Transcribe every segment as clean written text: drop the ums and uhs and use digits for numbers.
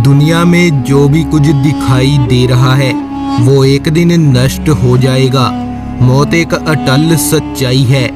दुनिया में जो भी कुछ दिखाई दे रहा है वो एक दिन नष्ट हो जाएगा। मौत एक अटल सच्चाई है,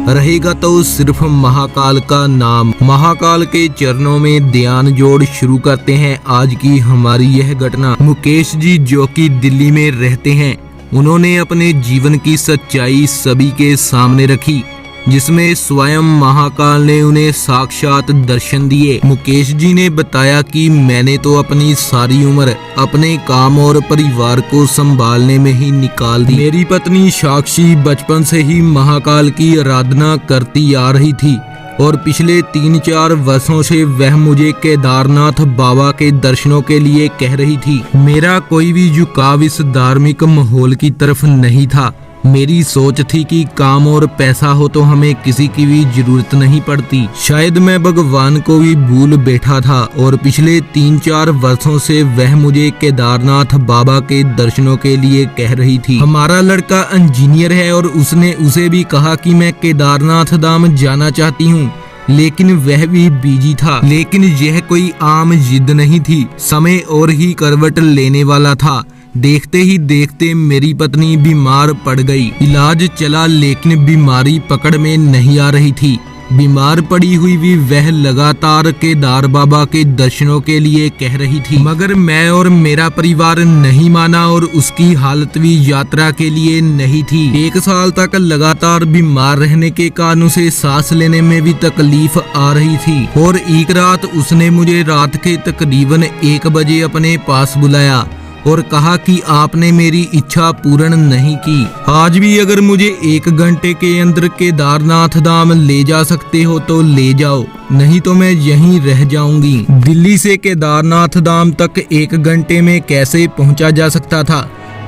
रहेगा तो सिर्फ महाकाल का नाम। महाकाल के चरणों में ध्यान जोड़ शुरू करते हैं आज की हमारी यह घटना। मुकेश जी जो कि दिल्ली में रहते हैं, उन्होंने अपने जीवन की सच्चाई सभी के सामने रखी, जिसमें स्वयं महाकाल ने उन्हें साक्षात दर्शन दिए। मुकेश जी ने बताया कि मैंने तो अपनी सारी उम्र अपने काम और परिवार को संभालने में ही निकाल दी। मेरी पत्नी साक्षी बचपन से ही महाकाल की आराधना करती आ रही थी और पिछले 3-4 वर्षों से वह मुझे केदारनाथ बाबा के दर्शनों के लिए कह रही थी। मेरा कोई भी झुकाव इस धार्मिक माहौल की तरफ नहीं था। मेरी सोच थी कि काम और पैसा हो तो हमें किसी की भी जरूरत नहीं पड़ती। शायद मैं भगवान को भी भूल बैठा था और पिछले 3-4 वर्षों से वह मुझे केदारनाथ बाबा के दर्शनों के लिए कह रही थी। हमारा लड़का इंजीनियर है और उसने उसे भी कहा कि मैं केदारनाथ धाम जाना चाहती हूँ, लेकिन वह भी बिजी था। लेकिन यह कोई आम जिद नहीं थी, समय और ही करवट लेने वाला था। देखते ही देखते मेरी पत्नी बीमार पड़ गई। इलाज चला लेकिन बीमारी पकड़ में नहीं आ रही थी। बीमार पड़ी हुई भी वह लगातार केदार बाबा के दर्शनों के लिए कह रही थी, मगर मैं और मेरा परिवार नहीं माना और उसकी हालत भी यात्रा के लिए नहीं थी। 1 साल तक लगातार बीमार रहने के कारण उसे सांस लेने में भी तकलीफ आ रही थी और एक रात उसने मुझे रात के तकरीबन 1 बजे अपने पास बुलाया और कहा कि आपने मेरी इच्छा पूर्ण नहीं की। आज भी अगर मुझे 1 घंटे के अंदर केदारनाथ धाम ले जा सकते हो तो ले जाओ, नहीं तो मैं यहीं रह जाऊंगी। दिल्ली से केदारनाथ धाम तक 1 घंटे में कैसे पहुंचा जा सकता था,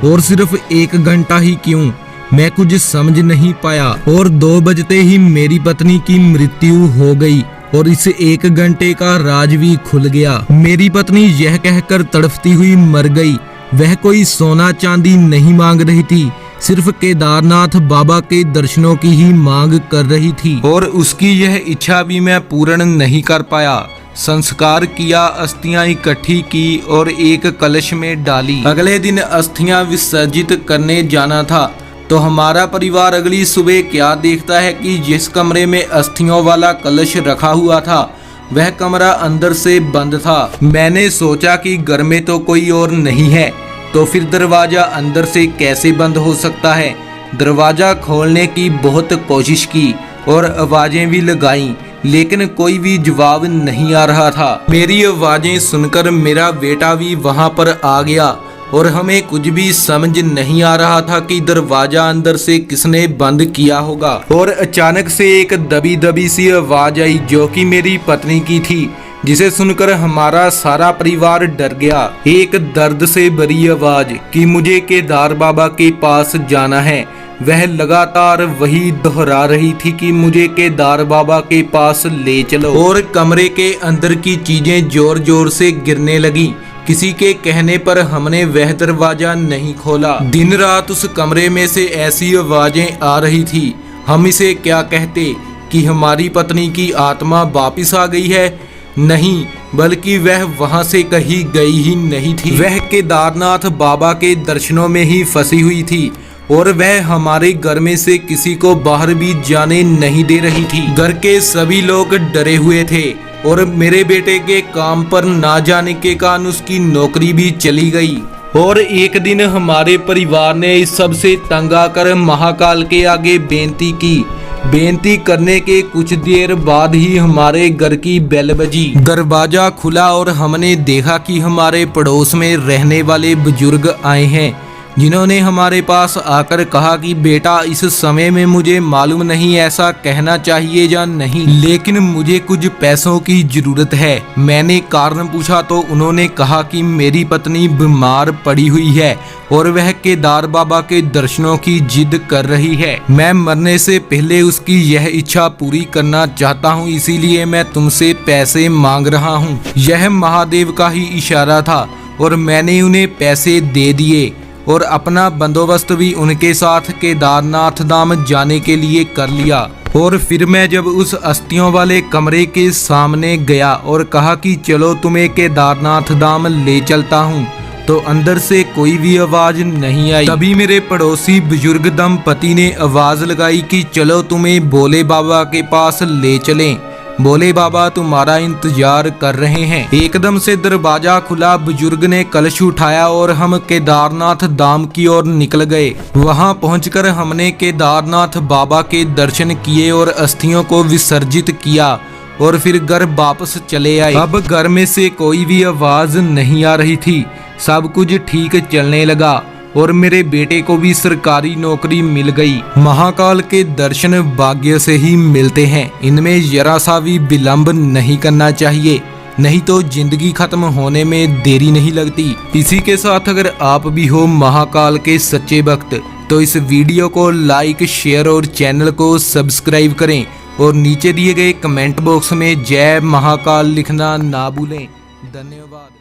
और सिर्फ 1 घंटा ही क्यों, मैं कुछ समझ नहीं पाया। और 2 बजते ही मेरी पत्नी की मृत्यु हो गई और इस 1 घंटे का राज भी खुल गया। मेरी पत्नी यह कहकर तड़फती हुई मर गई। वह कोई सोना चांदी नहीं मांग रही थी, सिर्फ केदारनाथ बाबा के दर्शनों की ही मांग कर रही थी और उसकी यह इच्छा भी मैं पूर्ण नहीं कर पाया। संस्कार किया, अस्थियां इकट्ठी की और एक कलश में डाली। अगले दिन अस्थियां विसर्जित करने जाना था तो हमारा परिवार अगली सुबह क्या देखता है कि जिस कमरे में अस्थियों वाला कलश रखा हुआ था वह कमरा अंदर से बंद था। मैंने सोचा कि घर में तो कोई और नहीं है, तो फिर दरवाजा अंदर से कैसे बंद हो सकता है। दरवाजा खोलने की बहुत कोशिश की और आवाजें भी लगाईं, लेकिन कोई भी जवाब नहीं आ रहा था। मेरी आवाजें सुनकर मेरा बेटा भी वहां पर आ गया और हमें कुछ भी समझ नहीं आ रहा था कि दरवाजा अंदर से किसने बंद किया होगा। और अचानक से एक दबी दबी सी आवाज आई जो कि मेरी पत्नी की थी, जिसे सुनकर हमारा सारा परिवार डर गया। एक दर्द से भरी आवाज कि मुझे केदार बाबा के पास जाना है। वह लगातार वही दोहरा रही थी कि मुझे केदार बाबा के पास ले चलो। और कमरे के अंदर की चीजें जोर जोर से गिरने लगी। किसी के कहने पर हमने वह दरवाजा नहीं खोला। दिन रात उस कमरे में से ऐसी आवाजें आ रही थी, हम इसे क्या कहते कि हमारी पत्नी की आत्मा वापिस आ गई है? नहीं, बल्कि वह वहां से कहीं गई ही नहीं थी। वह केदारनाथ बाबा के दर्शनों में ही फंसी हुई थी और वह हमारे घर में से किसी को बाहर भी जाने नहीं दे रही थी। घर के सभी लोग डरे हुए थे और मेरे बेटे के काम पर ना जाने के कारण उसकी नौकरी भी चली गई। और एक दिन हमारे परिवार ने इस सब से तंग आकर महाकाल के आगे बेनती की। बेनती करने के कुछ देर बाद ही हमारे घर की बेल बजी। दरवाजा खुला और हमने देखा कि हमारे पड़ोस में रहने वाले बुजुर्ग आए हैं, जिन्होंने हमारे पास आकर कहा कि बेटा इस समय में मुझे मालूम नहीं ऐसा कहना चाहिए या नहीं, लेकिन मुझे कुछ पैसों की जरूरत है। मैंने कारण पूछा तो उन्होंने कहा कि मेरी पत्नी बीमार पड़ी हुई है और वह केदार बाबा के दर्शनों की जिद कर रही है। मैं मरने से पहले उसकी यह इच्छा पूरी करना चाहता हूँ, इसीलिए मैं तुमसे पैसे मांग रहा हूँ। यह महादेव का ही इशारा था और मैंने उन्हें पैसे दे दिए और अपना बंदोबस्त भी उनके साथ केदारनाथ धाम जाने के लिए कर लिया। और फिर मैं जब उस अस्थियों वाले कमरे के सामने गया और कहा कि चलो तुम्हें केदारनाथ धाम ले चलता हूँ, तो अंदर से कोई भी आवाज नहीं आई। तभी मेरे पड़ोसी बुजुर्ग दंपति ने आवाज लगाई कि चलो तुम्हें भोले बाबा के पास ले चलें, भोले बाबा तुम्हारा इंतजार कर रहे हैं। एकदम से दरवाजा खुला, बुजुर्ग ने कलश उठाया और हम केदारनाथ धाम की ओर निकल गए। वहां पहुंचकर हमने केदारनाथ बाबा के दर्शन किए और अस्थियों को विसर्जित किया और फिर घर वापस चले आए। अब घर में से कोई भी आवाज नहीं आ रही थी, सब कुछ ठीक चलने लगा और मेरे बेटे को भी सरकारी नौकरी मिल गई। महाकाल के दर्शन भाग्य से ही मिलते हैं, इनमें जरा सा भी विलंब नहीं करना चाहिए, नहीं तो जिंदगी खत्म होने में देरी नहीं लगती। इसी के साथ अगर आप भी हो महाकाल के सच्चे भक्त तो इस वीडियो को लाइक, शेयर और चैनल को सब्सक्राइब करें और नीचे दिए गए कमेंट बॉक्स में जय महाकाल लिखना ना भूलें। धन्यवाद।